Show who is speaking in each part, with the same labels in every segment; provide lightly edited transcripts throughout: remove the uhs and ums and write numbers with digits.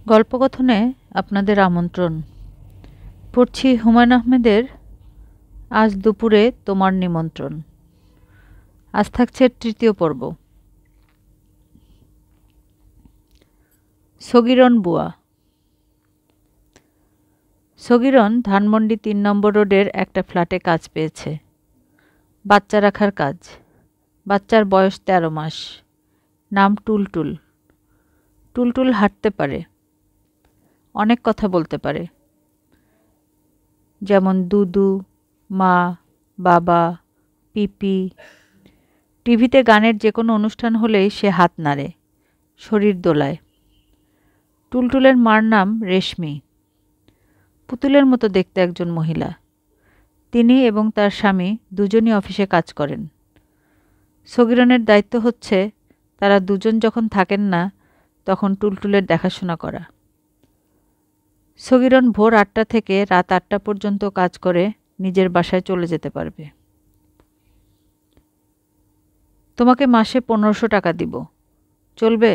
Speaker 1: গল্পকথনে আপনাদের আমন্ত্রণ। পড়ছি হুমায়ুন আহমেদের আজ দুপুরে তোমার নিমন্ত্রণ। আজ থাকছে তৃতীয় পর্ব। সগিরন বুয়া। সগিরন ধানমন্ডি ৩ নম্বর রোডের একটা ফ্ল্যাটে কাজ পেয়েছে। বাচ্চা রাখার কাজ। বাচ্চার বয়স ১৩ মাস। নাম টুলটুল। টুলটুল হাঁটতে পারে, অনেক কথা বলতে পারে, যেমন দুদু, মা, বাবা, পিপি। টিভিতে গানের যে কোনো অনুষ্ঠান হলেই সে হাত নাড়ে, শরীর দোলায়। টুলটুলের মার নাম রেশমি। পুতুলের মতো দেখতে একজন মহিলা। তিনি এবং তার স্বামী দুজনই অফিসে কাজ করেন। সগিরনের দায়িত্ব হচ্ছে তারা দুজন যখন থাকেন না তখন টুলটুলের দেখাশোনা করা। সগিরন ভোর ৮টা থেকে রাত ৮টা পর্যন্ত কাজ করে নিজের বাসায় চলে যেতে পারবে। তোমাকে মাসে ১৫০০ টাকা দিব, চলবে?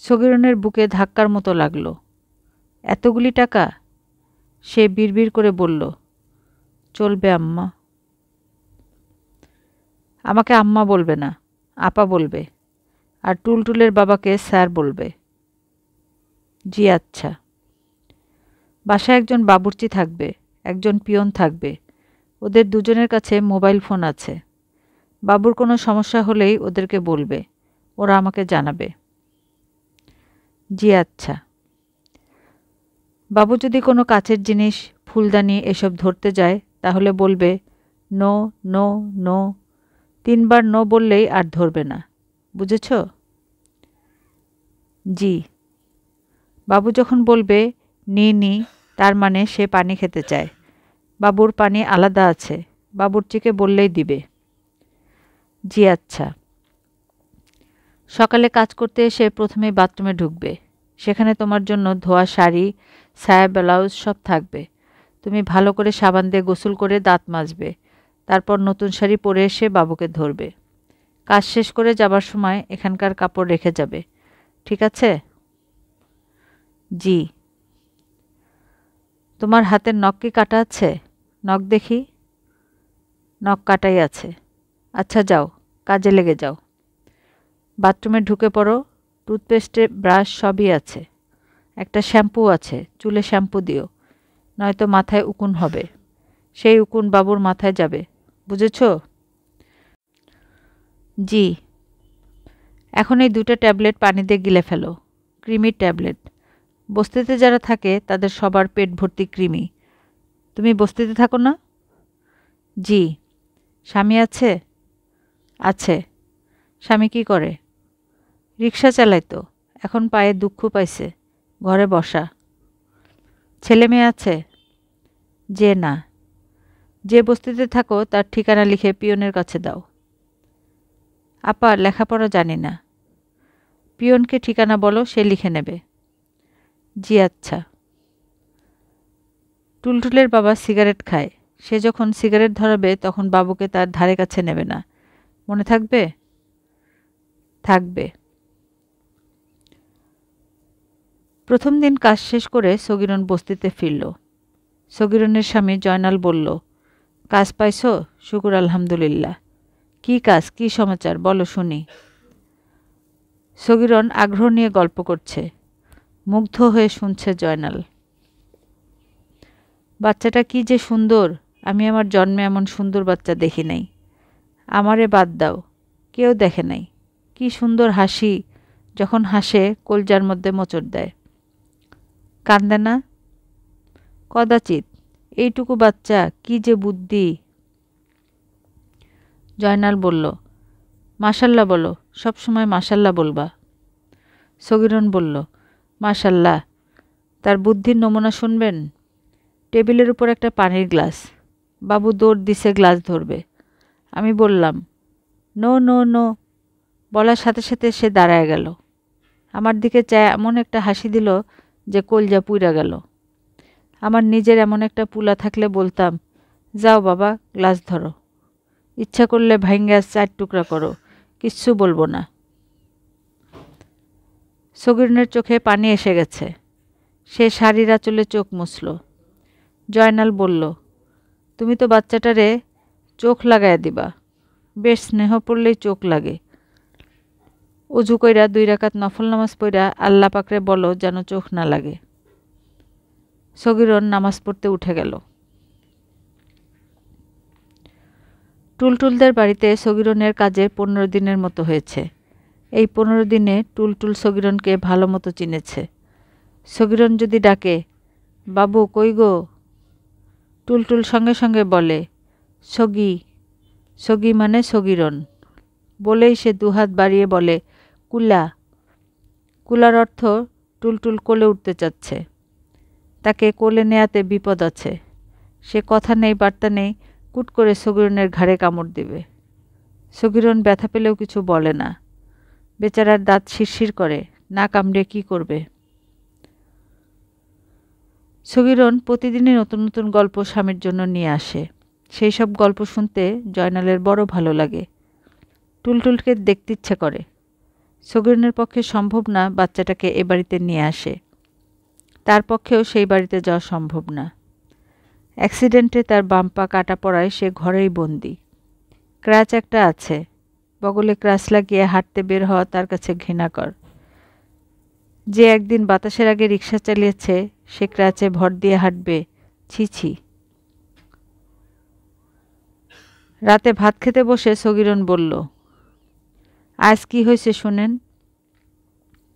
Speaker 1: সগিরনের বুকে ধাক্কার মতো লাগলো। এতগুলি টাকা? সে বিড়বিড় করে বলল, চলবে আম্মা। আমাকে আম্মা বলবে না, আপা বলবে, আর টুলটুলের বাবাকে স্যার বলবে। জি আচ্ছা। বাসায় একজন বাবুর্চি থাকবে, একজন পিয়ন থাকবে। ওদের দুজনের কাছে মোবাইল ফোন আছে। বাবুর কোনো সমস্যা হলেই ওদেরকে বলবে, ওরা আমাকে জানাবে। জি আচ্ছা। বাবু যদি কোনো কাচের জিনিস, ফুলদানি এসব ধরতে যায় তাহলে বলবে, নো নো নো। ৩ বার নো বললেই আর ধরবে না, বুঝেছ? জি। বাবু যখন বলবে নি নি, তার মানে সে পানি খেতে চায়। বাবুর পানি আলাদা আছে, বাবুর্চিকে বললেই দিবে। জি আচ্ছা। সকালে কাজ করতে এসে প্রথমে বাথরুমে ঢুকবে। সেখানে তোমার জন্য ধোয়া শাড়ি, সায়া, ব্লাউজ সব থাকবে। তুমি ভালো করে সাবান দিয়ে গোসল করে দাঁত মাজবে। তারপর নতুন শাড়ি পরে এসে বাবুকে ধরবে। কাজ শেষ করে যাবার সময় এখানকার কাপড় রেখে যাবে, ঠিক আছে? জি। তোমার হাতের নখ কি কাটা আছে? নখ দেখি। নখ কাটাই আছে। আচ্ছা যাও, কাজে লেগে যাও। বাথরুমে ঢুকে পড়ো। টুথপেস্টে ব্রাশ সবই আছে। একটা শ্যাম্পু আছে, চুলে শ্যাম্পু দিও, নয়তো মাথায় উকুন হবে। সেই উকুন বাবুর মাথায় যাবে, বুঝেছ? জি। এখন এই 2টা ট্যাবলেট পানি দিয়ে গিলে ফেলো। কৃমির ট্যাবলেট। বস্তিতে যারা থাকে তাদের সবার পেট ভর্তি কৃমি। তুমি বস্তিতে থাকো না? জি। স্বামী আছে? আছে। স্বামী কি করে? রিক্সা চালায় তো, এখন পায়ে দুঃখ পাইছে, ঘরে বসা। ছেলে মেয়ে আছে? যে না। যে বস্তিতে থাকো তার ঠিকানা লিখে পিয়নের কাছে দাও। আপা লেখাপড়া জানি না। পিয়নকে ঠিকানা বলো, সে লিখে নেবে। জি আচ্ছা। টুলটুলের বাবা সিগারেট খায়। সে যখন সিগারেট ধরাবে তখন বাবুকে তার ধারে কাছে নেবে না, মনে থাকবে? থাকবে। প্রথম দিন কাজ শেষ করে সগিরন বস্তিতে ফিরল। সগিরনের স্বামী জয়নাল বলল, কাজ পাইছো? শুকুর আলহামদুলিল্লাহ। কি কাজ, কি সমাচার, বলো শুনি। সগিরন আগ্রহ নিয়ে গল্প করছে। মুগ্ধ হয়ে শুনছে জয়নাল। বাচ্চাটা কি যে সুন্দর, আমি আমার জন্মে এমন সুন্দর বাচ্চা দেখি নাই। আমারে বাদ দাও, কেউ দেখে নাই। কি সুন্দর হাসি, যখন হাসে কলজার মধ্যে মোচড় দেয়। কান্দে না? কদাচিৎ। এইটুকু বাচ্চা, কি যে বুদ্ধি। জয়নাল বলল, মাশাল্লাহ বলো, সব সময় মাশাল্লাহ বলবা। সগিরন বলল, মাশাল্লাহ। তার বুদ্ধির নমুনা শুনবেন? টেবিলের উপর একটা পানির গ্লাস। বাবু দৌড় দিছে গ্লাস ধরবে। আমি বললাম, নো নো নো। বলার সাথে সাথে সে দাঁড়ায় গেল। আমার দিকে চায় এমন একটা হাসি দিল যে কলজা পুইরা গেল। আমার নিজের এমন একটা পুলা থাকলে বলতাম, যাও বাবা গ্লাস ধরো, ইচ্ছা করলে ভাইঙ্গা 4 টুকরা করো, কিচ্ছু বলবো না। সগিরনের চোখে পানি এসে গেছে। সে শাড়ির আঁচলে চোখ মুছল। জয়নাল বলল, তুমি তো বাচ্চাটারে চোখ লাগাইয়া দিবা। বেশ স্নেহ পড়লেই চোখ লাগে। অজু কইরা 2 রাকাত নফল নামাজ পড়া আল্লাহ পাকরে বলো যেন চোখ না লাগে। সগিরন নামাজ পড়তে উঠে গেল। টুলটুলদের বাড়িতে সগিরনের কাজে 15 দিনের মতো হয়েছে। এই 15 দিনে টুলটুল সগিরনকে ভালো মতো চিনেছে। সগিরন যদি ডাকে, বাবু কই গো, টুলটুল সঙ্গে সঙ্গে বলে, সগি। সগি মানে সগিরন। বলেই সে 2 হাত বাড়িয়ে বলে, কুলা। কুলার অর্থ টুলটুল কোলে উঠতে চাচ্ছে। তাকে কোলে নেয়াতে বিপদ আছে। সে কথা নেই বার্তা নেই, কুট করে সগিরনের ঘাড়ে কামড় দিবে। সগিরন ব্যথা পেলেও কিছু বলে না। বেচারার দাঁত শিরশির করে, না কামড়ে কি করবে। সগিরন প্রতিদিনই নতুন নতুন গল্প স্বামীর জন্য নিয়ে আসে। সেই সব গল্প শুনতে জয়নালের বড় ভালো লাগে। টুলটুলকে দেখতে ইচ্ছে করে। সগিরনের পক্ষে সম্ভব না বাচ্চাটাকে এ বাড়িতে নিয়ে আসে। তার পক্ষেও সেই বাড়িতে যাওয়া সম্ভব না। অ্যাক্সিডেন্টে তার বাম পা কাটা পড়ায় সে ঘরেই বন্দি। ক্র্যাচ একটা আছে। বগলে ক্র্যাচ লাগিয়ে হাঁটতে বের হওয়া তার কাছে ঘৃণাকর। যে একদিন বাতাসের আগে রিক্সা চালিয়েছে সে ক্র্যাচে ভর দিয়ে হাঁটবে, ছি ছি। রাতে ভাত খেতে বসে সগিরন বলল, আজ কি হয়েছে শোনেন।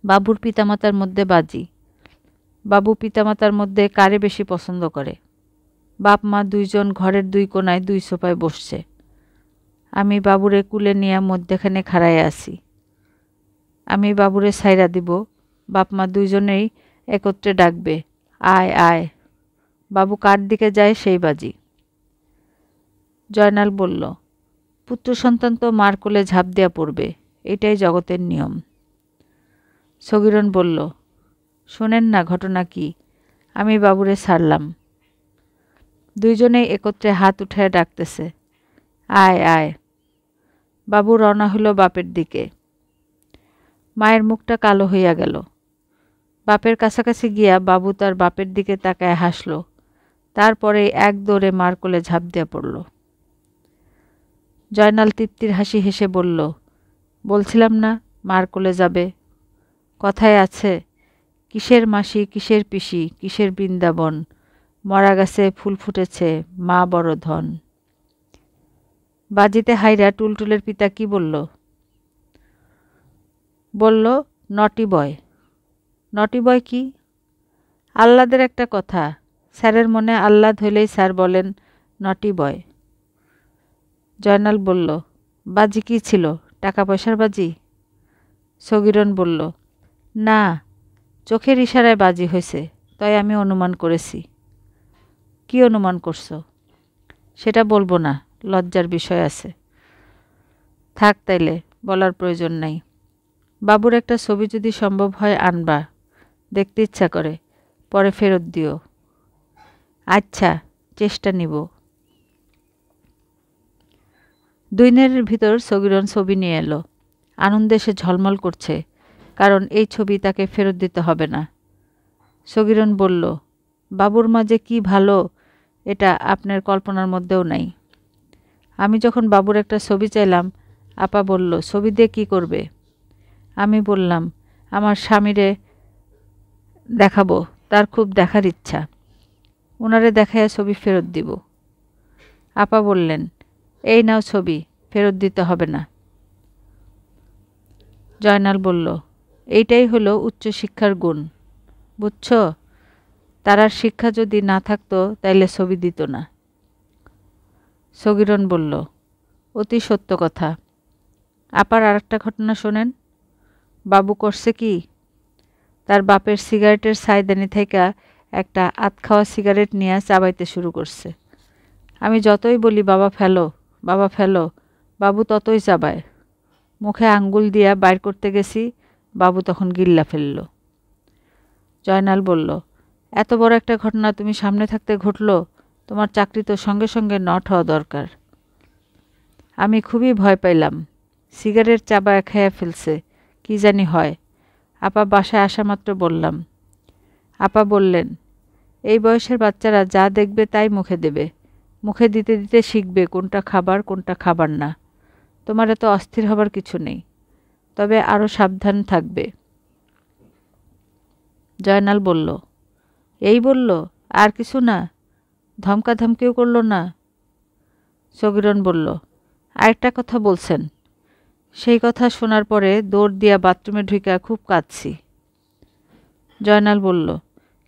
Speaker 1: বাবুর পিতামাতার মধ্যে বাজি। বাবু পিতামাতার মধ্যে কারে বেশি পছন্দ করে। বাপ মা 2 জন ঘরের 2 কোনায় 2 সোফায় বসছে। আমি বাবুরে কুলে নিয়ে মধ্যেখানে খাড়ায় আছি। আমি বাবুরে ছাইরা দিব, বাপ মা 2 জনেই একত্রে ডাকবে, আয় আয়। বাবু কার দিকে যায় সেই বাজি। জয়নাল বলল, পুত্র সন্তান তো মার কোলে ঝাঁপ দেয়া পড়বে, এটাই জগতের নিয়ম। সগিরন বলল, শোনেন না ঘটনা কি। আমি বাবুরে ছাড়লাম। 2 জনেই একত্রে হাত উঠায় ডাকতেছে, আয় আয়। বাবু রওনা হলো বাপের দিকে। মায়ের মুখটা কালো হইয়া গেল। বাপের কাছাকাছি গিয়া বাবু তার বাপের দিকে তাকায় হাসল। তারপরেই এক দৌড়ে মার কোলে ঝাঁপ দিয়া পড়ল। জয়নাল তৃপ্তির হাসি হেসে বলল, বলছিলাম না মার কোলে যাবে। কথায় আছে, কিসের মাসি কিসের পিসি কিসের বৃন্দাবন, মরা গাছে ফুল ফুটেছে মা বড় ধন। বাজিতে হাইরা টুলটুলের পিতা কি বলল? বলল, নটি বয়। নটি বয় কি? আহ্লাদের একটা কথা। স্যারের মনে আহ্লাদ হইলেই স্যার বলেন নটি বয়। জয়নাল বলল, বাজি কি ছিল, টাকা পয়সার বাজি? সগিরন বলল, না, চোখের ইশারায় বাজি হয়েছে, তাই আমি অনুমান করেছি। কি অনুমান করছো? সেটা বলবো না, লজ্জার বিষয় আছে। থাক তাইলে, বলার প্রয়োজন নাই। বাবুর একটা ছবি যদি সম্ভব হয় আনবা, দেখতে ইচ্ছা করে, পরে ফেরত দিও। আচ্ছা, চেষ্টা নিব। 2 দিনের ভিতর সগিরন ছবি নিয়ে এলো। আনন্দে সে ঝলমল করছে, কারণ এই ছবি তাকে ফেরত দিতে হবে না। সগিরন বলল, বাবুর মা যে কি ভালো, এটা আপনার কল্পনার মধ্যেও নাই। আমি যখন বাবুর একটা ছবি চাইলাম, আপা বলল, ছবি দিয়ে কী করবে? আমি বললাম, আমার স্বামীরে দেখাবো, তার খুব দেখার ইচ্ছা। ওনারে দেখাইয়া ছবি ফেরত দিব। আপা বললেন, এই নাও ছবি, ফেরত দিতে হবে না। জয়নাল বলল, এইটাই হলো উচ্চশিক্ষার গুণ, বুঝছ? তারার শিক্ষা যদি না থাকতো তাইলে ছবি দিত না। সগিরন বলল, অতি সত্য কথা। আপার আর একটা ঘটনা শোনেন। বাবু করছে কি, তার বাপের সিগারেটের ছাইদানি থেকে একটা আধখাওয়া সিগারেট নিয়ে চাবাইতে শুরু করছে। আমি যতই বলি বাবা ফেলো, বাবা ফেলো, বাবু ততই চাবায়। মুখে আঙ্গুল দিয়া বাইর করতে গেছি, বাবু তখন গিল্লা ফেলল। জয়নাল বলল, এত বড় একটা ঘটনা তুমি সামনে থাকতে ঘটল, তোমার চাকরি তো সঙ্গে সঙ্গে নট হওয়া দরকার। আমি খুবই ভয় পাইলাম। সিগারেট চাবায় খেয়ে ফেলছে, কি জানি হয়। আপা বাসায় আসা মাত্র বললাম। আপা বললেন, এই বয়সের বাচ্চারা যা দেখবে তাই মুখে দেবে। মুখে দিতে দিতে শিখবে কোনটা খাবার কোনটা খাবার না। তোমার এত অস্থির হবার কিছু নেই, তবে আরও সাবধান থাকবে। জয়নাল বলল, এই বলল, আর কিছু না? ধমকাধমকিও করল না? সগীরন বলল, আরেকটা কথা বলছেন? সেই কথা শোনার পরে দৌড় দিয়া বাথরুমে ঢুকা খুব কাঁদছি। জয়নাল বলল,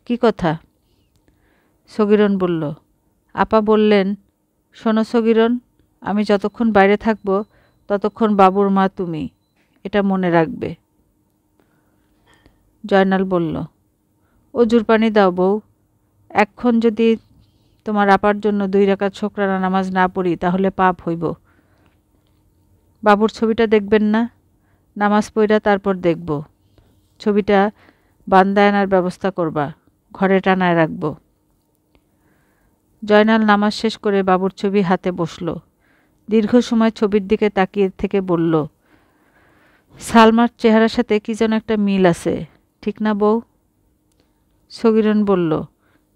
Speaker 1: কি কথা? সগীরন বলল, আপা বললেন, শোনো সগীরন, আমি যতক্ষণ বাইরে থাকব ততক্ষণ বাবুর মা তুমি, এটা মনে রাখবে। জয়নাল বলল, অজুর পানি দাও বউ। এখন যদি তোমার আপার জন্য 2 রাকাত শুকরানা নামাজ না পড়ি তাহলে পাপ হইব। বাবুর ছবিটা দেখবেন না? নামাজ পড়া তারপর দেখব। ছবিটা বান্দায় আনার ব্যবস্থা করবা, ঘরে টানায় রাখব। জয়নাল নামাজ শেষ করে বাবুর ছবি হাতে বসল। দীর্ঘ সময় ছবির দিকে তাকিয়ে থেকে বলল, সালমার চেহারার সাথে কি যেন একটা মিল আছে, ঠিক না বউ? সগীরন বলল,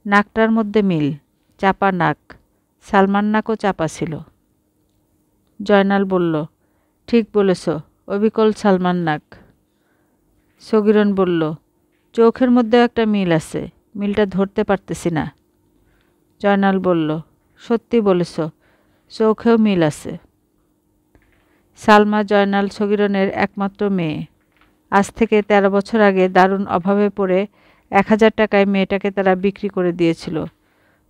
Speaker 1: নাকটার মধ্যে মিল, চাপা নাক। সালমার নাকও চাপা ছিল। জয়নাল বলল, ঠিক বলেছ, অবিকল সালমান নাক। সগীরন বলল, চোখের মধ্যেও একটা মিল আছে, মিলটা ধরতে পারতেছি না। জয়নাল বলল, সত্যি বলেছ, চোখেও মিল আছে। সালমা জয়নাল সগীরনের একমাত্র মেয়ে। আজ থেকে 13 বছর আগে দারুণ অভাবে পড়ে 1000 টাকায় মেয়েটাকে তারা বিক্রি করে দিয়েছিল।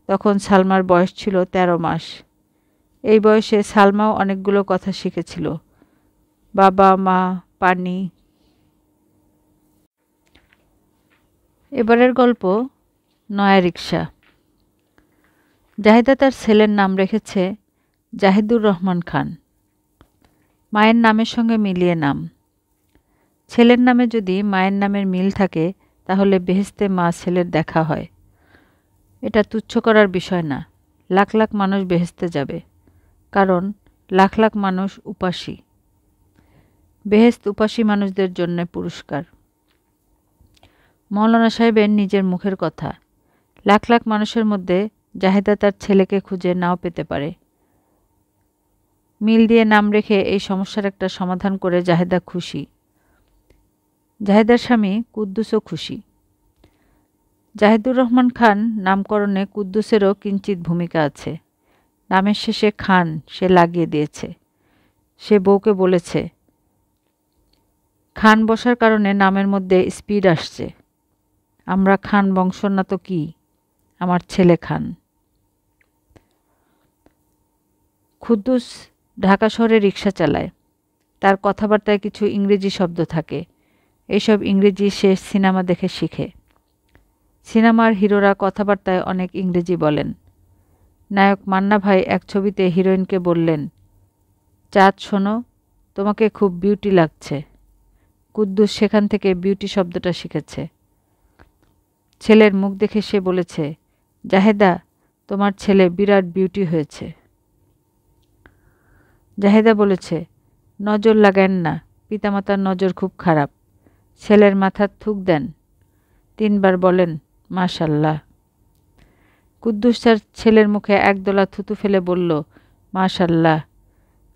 Speaker 1: তখন সালমার বয়স ছিল 13 মাস। এই বয়সে সালমাও অনেকগুলো কথা শিখেছিল, বাবা, মা, পানি। এবারের গল্প নয়া রিকশা। জাহিদা তার ছেলের নাম রেখেছে জাহিদুর রহমান খান, মায়ের নামের সঙ্গে মিলিয়ে নাম। ছেলের নামে যদি মায়ের নামের মিল থাকে তাহলে বেহেশতে মা ছেলের দেখা হয়। এটা তুচ্ছ করার বিষয় না। লাখ লাখ মানুষ বেহেশতে যাবে, কারণ লাখ লাখ মানুষ উপাসী। বেহেশত উপাসী মানুষদের জন্য পুরস্কার। মৌলানা সাহেবের নিজের মুখের কথা। লাখ লাখ মানুষের মধ্যে জাহিদা তার ছেলেকে খুঁজে নাও পেতে পারে। মিল দিয়ে নাম রেখে এই সমস্যার একটা সমাধান করে জাহেদা খুশি। জাহেদার স্বামী কুদ্দুসও খুশি। জাহিদুর রহমান খান নামকরণে কুদ্দুসেরও কিঞ্চিত ভূমিকা আছে। নামের শেষে খান সে লাগিয়ে দিয়েছে। সে বউকে বলেছে, খান বসার কারণে নামের মধ্যে স্পিড আসছে। আমরা খান বংশ না তো কি, আমার ছেলে খান। কুদ্দুস ঢাকা শহরে রিকশা চালায়। তার কথাবার্তায় কিছু ইংরেজি শব্দ থাকে। এইসব ইংরেজি সে সিনেমা দেখে শিখে। সিনেমার হিরোরা কথাবার্তায় অনেক ইংরেজি বলেন। নায়ক মান্না ভাই এক ছবিতে হিরোইনকে বললেন, চাঁদ শোনো, তোমাকে খুব বিউটি লাগছে। কুদ্দুস সেখান থেকে বিউটি শব্দটা শিখেছে। ছেলের মুখ দেখে সে বলেছে, জাহেদা, তোমার ছেলে বিরাট বিউটি হয়েছে। জাহেদা বলেছে, নজর লাগান না, পিতামাতার নজর খুব খারাপ। ছেলের মাথার থুক দেন, 3 বার বলেন মাশাল্লাহ। কুদ্দুস তার ছেলের মুখে একদলা থুতু ফেলে বলল, মাশাল্লাহ।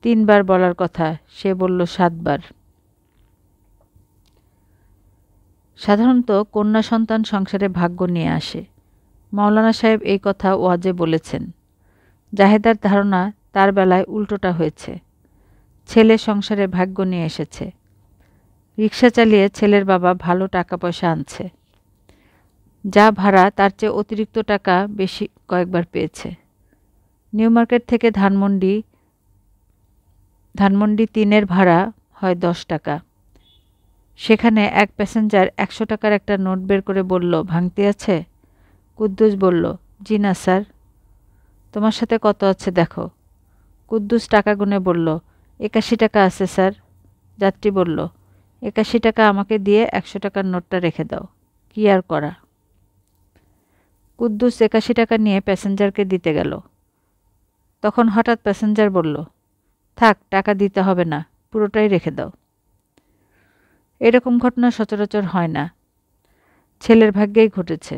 Speaker 1: 3 বার বলার কথা, সে বলল 7 বার। সাধারণত কন্যা সন্তান সংসারে ভাগ্য নিয়ে আসে। মৌলানা সাহেব এই কথা ওয়াজে বলেছেন। জাহেদার ধারণা তার বেলায় উল্টোটা হয়েছে। ছেলে সংসারে ভাগ্য নিয়ে এসেছে। রিকশা চালিয়ে ছেলের বাবা ভালো টাকা পয়সা আনছে। যা ভাড়া তার চেয়ে অতিরিক্ত টাকা বেশি কয়েকবার পেয়েছে। নিউ মার্কেট থেকে ধানমন্ডি 3-এর ভাড়া হয় 10 টাকা। সেখানে এক প্যাসেঞ্জার 100 টাকার একটা নোট বের করে বলল, ভাঙতি আছে? কুদ্দুস বলল, জি না স্যার। তোমার সাথে কত আছে দেখো। কুদ্দুস টাকা গুনে বলল, 81 টাকা আছে স্যার। যাত্রী বলল, 81 টাকা আমাকে দিয়ে 100 টাকার নোটটা রেখে দাও। কি আর করা। কুদ্দুস 81 টাকা নিয়ে প্যাসেঞ্জারকে দিতে গেল। তখন হঠাৎ প্যাসেঞ্জার বলল, থাক, টাকা দিতে হবে না, পুরোটাই রেখে দাও। এরকম ঘটনা সচরাচর হয় না, ছেলের ভাগ্যেই ঘটেছে।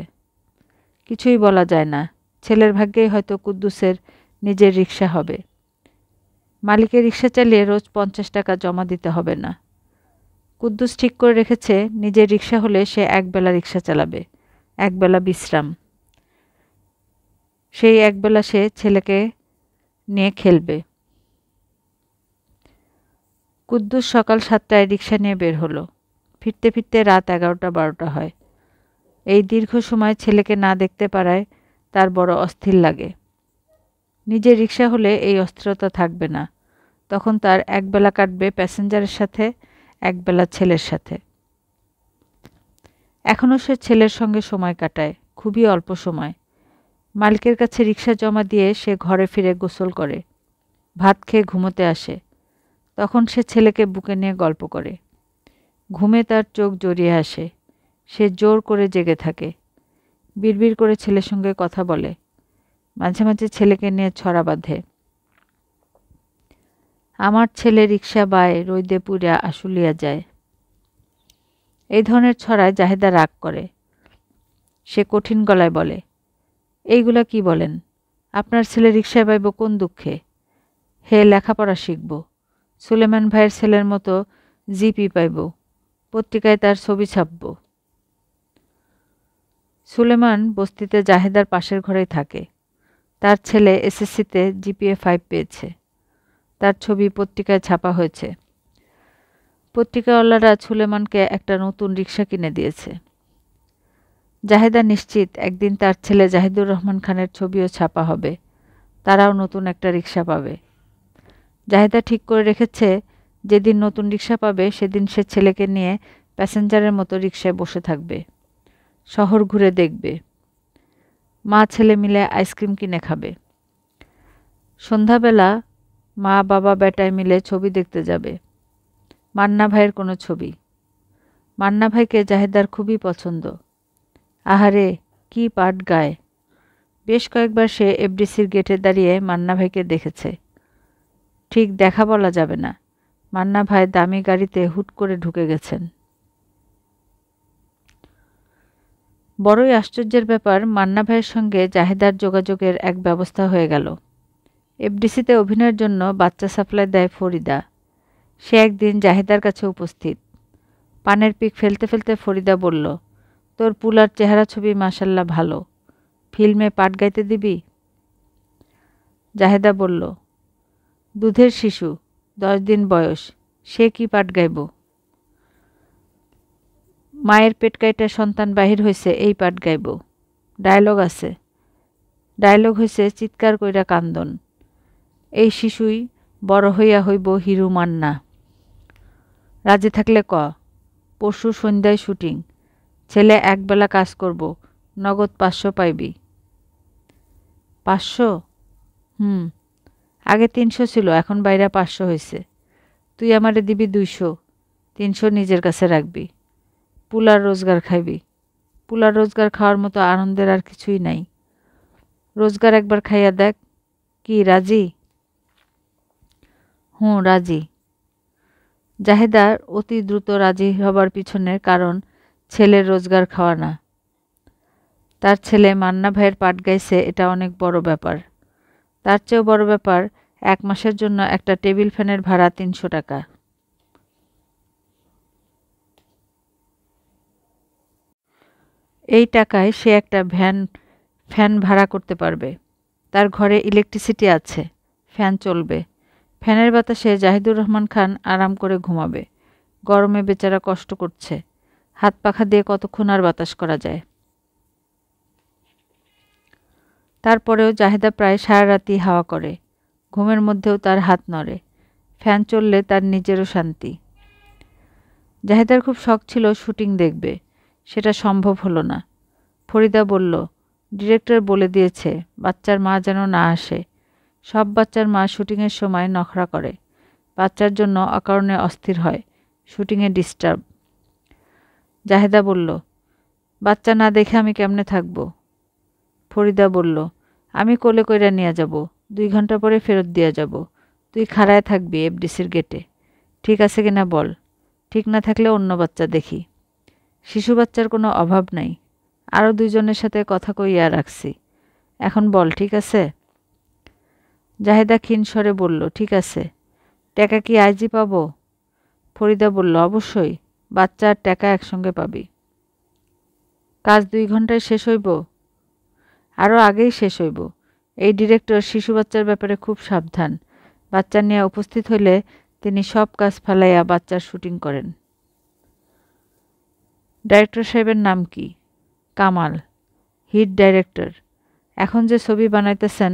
Speaker 1: কিছুই বলা যায় না, ছেলের ভাগ্যেই হয়তো কুদ্দুসের নিজের রিকশা হবে। মালিকের রিকশা চালিয়ে রোজ 50 টাকা জমা দিতে হবে না। কুদ্দুস ঠিক করে রেখেছে নিজের রিকশা হলে সে একবেলা রিকশা চালাবে, একবেলা বিশ্রাম। সেই একবেলা সে ছেলেকে নিয়ে খেলবে। কুদ্দুস সকাল 7টায় রিকশা নিয়ে বের হলো। ফিরতে ফিরতে রাত 11টা-12টা হয়। এই দীর্ঘ সময় ছেলেকে না দেখতে পারায় তার বড় অস্থির লাগে। নিজের রিকশা হলে এই অস্থিরতা থাকবে না, তখন তার একবেলা কাটবে প্যাসেঞ্জারের সাথে, একবেলা ছেলের সাথে। এখনও সে ছেলের সঙ্গে সময় কাটায়, খুবই অল্প সময়। মালিকের কাছে রিকশা জমা দিয়ে সে ঘরে ফিরে গোসল করে, ভাত খেয়ে ঘুমোতে আসে। তখন সে ছেলেকে বুকে নিয়ে গল্প করে। ঘুমে তার চোখ জড়িয়ে আসে, সে জোর করে জেগে থাকে, বিড়বিড় করে ছেলের সঙ্গে কথা বলে, মাঝে মাঝে ছেলেকে নিয়ে ছড়া বাঁধে। আমার ছেলে রিকশা বায় রইদে পুইরা আশুলিয়া যায়। এই ধরনের ছড়ায় জাহেদা রাগ করে। সে কঠিন গলায় বলে, এইগুলা কি বলেন? আপনার ছেলে রিকশায় বাইব কোন দুঃখে? হে লেখাপড়া শিখব, সুলেমান ভাইয়ের ছেলের মতো জিপি পাইব, পত্রিকায় তার ছবি ছাপব। সুলেমান বস্তিতে জাহেদার পাশের ঘরেই থাকে। তার ছেলে এসএসসিতে জিপিএ 5 পেয়েছে। তার ছবি পত্রিকায় ছাপা হয়েছে। পত্রিকাওয়ালারা সুলেমানকে একটা নতুন রিকশা কিনে দিয়েছে। জাহেদা নিশ্চিত একদিন তার ছেলে জাহিদুর রহমান খানের ছবিও ছাপা হবে, তারাও নতুন একটা রিকশা পাবে। জাহেদা ঠিক করে রেখেছে যেদিন নতুন রিকশা পাবে সেদিন সে ছেলেকে নিয়ে প্যাসেঞ্জারের মতো রিকশায় বসে থাকবে, শহর ঘুরে দেখবে, মা ছেলে মিলে আইসক্রিম কিনে খাবে। সন্ধ্যাবেলা মা বাবা বেটায় মিলে ছবি দেখতে যাবে, মান্না ভাইয়ের কোনো ছবি। মান্না ভাইকে জাহেদার খুবই পছন্দ। আহারে কি পাট গায়! বেশ কয়েকবার সে এফডিসির গেটে দাঁড়িয়ে মান্না ভাইকে দেখেছে। ঠিক দেখা বলা যাবে না, মান্না ভাই দামি গাড়িতে হুট করে ঢুকে গেছেন। বড়ই আশ্চর্যের ব্যাপার, মান্না ভাইয়ের সঙ্গে জাহেদার যোগাযোগের এক ব্যবস্থা হয়ে গেল। এফডিসিতে অভিনয়ের জন্য বাচ্চা সাপ্লাই দেয় ফরিদা। সে একদিন জাহেদার কাছে উপস্থিত। পানের পিক ফেলতে ফেলতে ফরিদা বলল, তোর পুলার চেহারা ছবি মাশাল্লাহ ভালো, ফিল্মে পাট গাইতে দিবি? জাহেদা বলল, দুধের শিশু, 10 দিন বয়স, সে কি পাট গাইব? মায়ের পেট কাইটা সন্তান বাহির হয়েছে এই পাট গাইব। ডায়লগ আছে, ডায়লগ হয়েছে চিৎকার কইরা কান্দন। এই শিশুই বড় হইয়া হইব হিরু মান্না। রাজি থাকলে ক, পরশু সন্ধ্যায় শুটিং, ছেলে একবেলা কাজ করব, নগদ 500 পাইবি। 500? আগে 300 ছিল, এখন বাইরে 500 হয়েছে। তুই আমারে দিবি 200, 300 নিজের কাছে রাখবি। পুলার রোজগার খাইবি। পুলার রোজগার খাওয়ার মতো আনন্দের আর কিছুই নাই। রোজগার একবার খাইয়া দেখ, কি রাজি? রাজি। জাহেদার অতি দ্রুত রাজি হবার পিছনের কারণ ছেলের রোজগার খাওয়া না। তার ছেলে মান্না ভাইয়ের পাট গাইছে, এটা অনেক বড় ব্যাপার। তার চেয়েও বড় ব্যাপার 1 মাসের জন্য একটা টেবিল ফ্যানের ভাড়া 300 টাকা। এই টাকায় সে একটা ফ্যান ভাড়া করতে পারবে। তার ঘরে ইলেকট্রিসিটি আছে, ফ্যান চলবে। ফ্যানের বাতাসে জাহিদুর রহমান খান আরাম করে ঘুমাবে। গরমে বেচারা কষ্ট করছে, হাত পাখা দিয়ে কতক্ষণ আর বাতাস করা যায়। তারপরেও জাহেদা প্রায় সারা রাতই হাওয়া করে, ঘুমের মধ্যেও তার হাত নড়ে। ফ্যান চললে তার নিজেরও শান্তি। জাহেদার খুব শখ ছিল শুটিং দেখবে, সেটা সম্ভব হলো না। ফরিদা বলল, ডিরেক্টর বলে দিয়েছে বাচ্চার মা যেন না আসে। সব বাচ্চার মা শুটিংয়ের সময় নখরা করে, বাচ্চার জন্য অকারণে অস্থির হয়, শুটিংয়ে ডিস্টার্ব। জাহেদা বলল, বাচ্চা না দেখে আমি কেমনে থাকব? ফরিদা বলল, আমি কোলে কইরা নিয়ে যাব, 2 ঘন্টা পরে ফেরত দিয়ে যাব। তুই খাড়ায় থাকবি এফডিসির গেটে, ঠিক আছে কিনা বল? ঠিক না থাকলে অন্য বাচ্চা দেখি। শিশু বাচ্চার কোনো অভাব নাই। আরও 2 জনের সাথে কথা কইয়া রাখছি। এখন বল, ঠিক আছে? জাহেদা ক্ষীণ স্বরে বলল, ঠিক আছে। টাকা কি আজই পাবো? ফরিদা বলল, অবশ্যই। বাচ্চা আর টাকা একসঙ্গে পাবি। কাজ 2 ঘন্টায় শেষ হইব? আরও আগেই শেষ হইব। এই ডিরেক্টর শিশু বাচ্চার ব্যাপারে খুব সাবধান। বাচ্চা নিয়ে উপস্থিত হইলে তিনি সব কাজ ফেলাইয়া বাচ্চার শুটিং করেন। ডাইরেক্টর সাহেবের নাম কি? Kamal, hit director. এখন যে ছবি বানাইতেছেন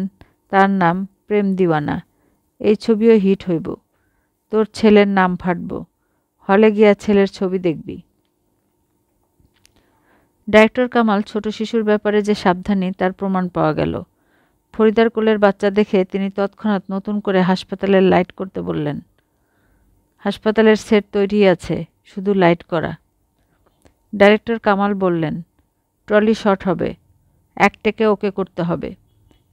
Speaker 1: তার নাম প্রেম দিওয়ানা। এই ছবিও হিট হইব। তোর ছেলের নাম ফাটব। হলে গিয়া ছেলের ছবি দেখবি। ডাইরেক্টর কামাল ছোট শিশুর ব্যাপারে যে সাবধানী তার প্রমাণ পাওয়া গেল। ফরিদার কোলের বাচ্চা দেখে তিনি তৎক্ষণাৎ নতুন করে হাসপাতালের লাইট করতে বললেন। হাসপাতালের সেট তৈরি আছে, শুধু লাইট করা। ডাইরেক্টর কামাল বললেন, ট্রলি শর্ট হবে, এক টেকে ওকে করতে হবে।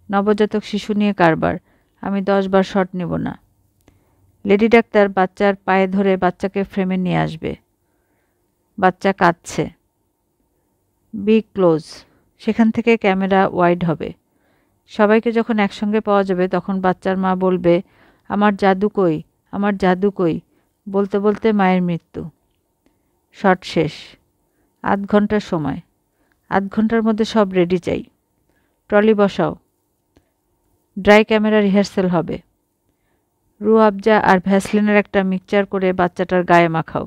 Speaker 1: নবজাতক শিশু নিয়ে কারবার, আমি 10 বার শট নেব না। লেডি ডাক্তার বাচ্চার পায়ে ধরে বাচ্চাকে ফ্রেমে নিয়ে আসবে। বাচ্চা কাঁদছে। Be close. সেখান থেকে ক্যামেরা ওয়াইড হবে। সবাইকে যখন একসঙ্গে পাওয়া যাবে তখন বাচ্চার মা বলবে, আমার জাদু কই, আমার জাদু কই, বলতে বলতে মায়ের মৃত্যু। শট শেষ। 8 ঘন্টার সময়। 8 ঘন্টার মধ্যে সব রেডি চাই। ট্রলি বসাও। ড্রাই ক্যামেরা রিহার্সেল হবে। রুয়াবজা আর ভ্যাসলিনের একটা মিক্সচার করে বাচ্চাটার গায়ে মাখাও।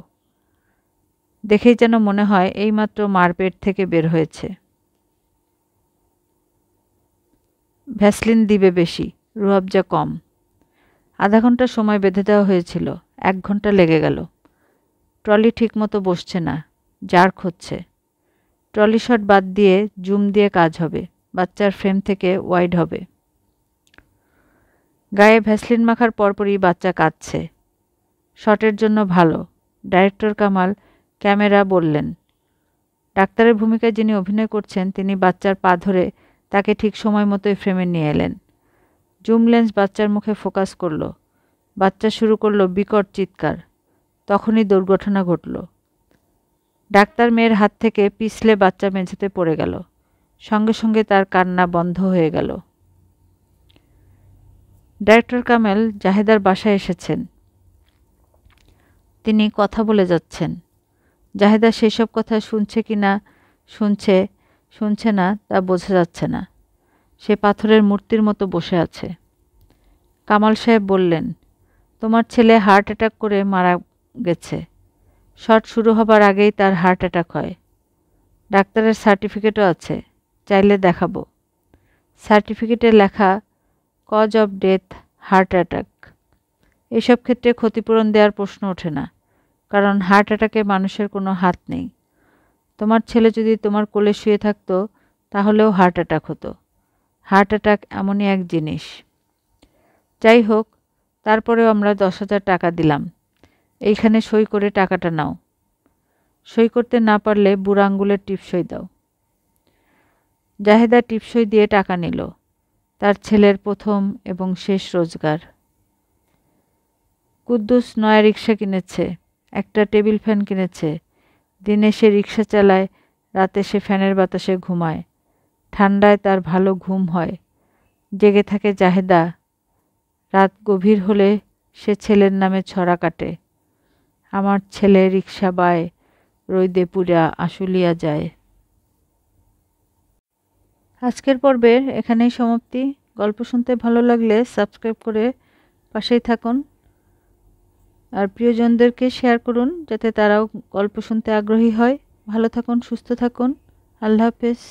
Speaker 1: দেখেই যেন মনে হয় এইমাত্র মার পেট থেকে বের হয়েছে। ভ্যাসলিন দিবে বেশি, রুয়াবজা কম। আধা ঘন্টা সময় বেঁধে দেওয়া হয়েছিল, 1 ঘন্টা লেগে গেল। ট্রলি ঠিকমতো বসছে না, জার্ক হচ্ছে। ট্রলি শট বাদ দিয়ে জুম দিয়ে কাজ হবে। বাচ্চার ফ্রেম থেকে ওয়াইড হবে। গায়ে ভ্যাসলিন মাখার পরপরই বাচ্চা কাঁদছে। শটের জন্য ভালো। ডাইরেক্টর কামাল ক্যামেরা বললেন। ডাক্তারের ভূমিকায় যিনি অভিনয় করছেন তিনি বাচ্চার পা ধরে তাকে ঠিক সময় মতোই ফ্রেমে নিয়ে এলেন। জুম লেন্স বাচ্চার মুখে ফোকাস করল। বাচ্চা শুরু করল বিকট চিৎকার। তখনই দুর্ঘটনা ঘটল। ডাক্তার মেয়ের হাত থেকে পিছলে বাচ্চা মেঝেতে পড়ে গেল। সঙ্গে সঙ্গে তার কান্না বন্ধ হয়ে গেল। ডাইরেক্টর কামাল জাহেদার বাসায় এসেছেন। তিনি কথা বলে যাচ্ছেন। জাহেদা সেসব কথা শুনছে কি না, শুনছে না তা বোঝা যাচ্ছে না। সে পাথরের মূর্তির মতো বসে আছে। কামাল সাহেব বললেন, তোমার ছেলে হার্ট অ্যাটাক করে মারা গেছে। শট শুরু হবার আগেই তার হার্ট অ্যাটাক হয়। ডাক্তারের সার্টিফিকেটও আছে, চাইলে দেখাবো। সার্টিফিকেটে লেখা cause of death heart attack. এসব ক্ষেত্রে ক্ষতিপূরণ দেওয়ার প্রশ্ন ওঠে না, কারণ হার্ট অ্যাটাকে মানুষের কোনো হাত নেই। তোমার ছেলে যদি তোমার কোলে শুয়ে থাকতো তাহলেও হার্ট অ্যাটাক হতো। হার্ট অ্যাটাক এমনই এক জিনিস। যাই হোক, তারপরেও আমরা 10,000 টাকা দিলাম। এইখানে সই করে টাকাটা নাও। সই করতে না পারলে বুড়ো আঙ্গুলের টিপসই দাও। জাহেদা টিপসই দিয়ে টাকা নিল। তার ছেলের প্রথম এবং শেষ রোজগার। কুদ্দুস নয়া রিক্সা কিনেছে, একটা টেবিল ফ্যান কিনেছে। দিনে সে রিক্সা চালায়, রাতে সে ফ্যানের বাতাসে ঘুমায়। ঠান্ডায় তার ভালো ঘুম হয়। জেগে থাকে জাহেদা। রাত গভীর হলে সে ছেলের নামে ছড়া কাটে। আমার ছেলে রিক্সা বায়, রইদে পুরা আশুলিয়া যায়। আজকের পর্বের এখানেই সমাপ্তি। গল্প শুনতে ভালো লাগলে সাবস্ক্রাইব করে পাশেই থাকুন আর প্রিয়জনদেরকে শেয়ার করুন যাতে তারাও গল্প শুনতে আগ্রহী হয়। ভালো থাকুন, সুস্থ থাকুন। আল্লাহ হাফেজ।